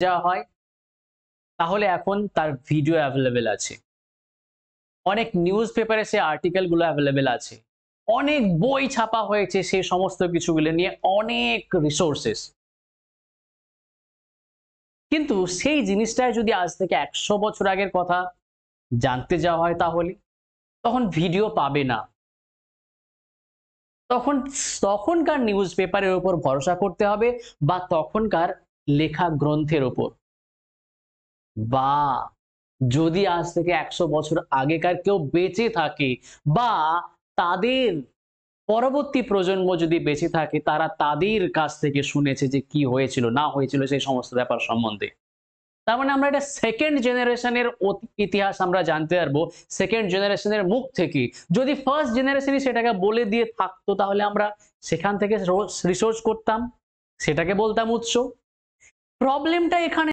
যাওয়া হয় তাহলে এখন তার ভিডিও অ্যাভেলেবেল আছে। অনেক নিউজ পেপারে সে আর্টিকেল গুলো অ্যাভেলেবেল আছে। অনেক বই ছাপা হয়েছে সেই সমস্ত কিছুগুলো নিয়ে, অনেক রিসোর্সেস। কিন্তু সেই জিনিসটাই যদি আজ থেকে ১০০ বছর আগের কথা জানতে যাওয়া হয় তাহলে? তখন ভিডিও পাবে না। তখন তখনকার নিউজ পেপারের উপর ভরসা করতে হবে বা তখনকার লেখা গ্রন্থের উপর। বা যদি আজ থেকে ১০০ বছর আগেকার কেউ বেঁচে থাকে বা তাদের পরবর্তী প্রজন্ম যদি বেঁচে থাকে, তারা তাদের কাছ থেকে শুনেছে যে কি হয়েছিল না হয়েছিল সেই সমস্ত ব্যাপার সম্বন্ধে। তার মানে আমরা এটা সেকেন্ড জেনারেশনের ইতিহাস আমরা জানতে পারবো সেকেন্ড জেনারেশনের মুখ থেকে। যদি ফার্স্ট জেনারেশনই সেটাকে বলে দিয়ে থাকতো তাহলে আমরা সেখান থেকে রিসোর্স করতাম, সেটাকে বলতাম উৎস। প্রবলেমটা এখানে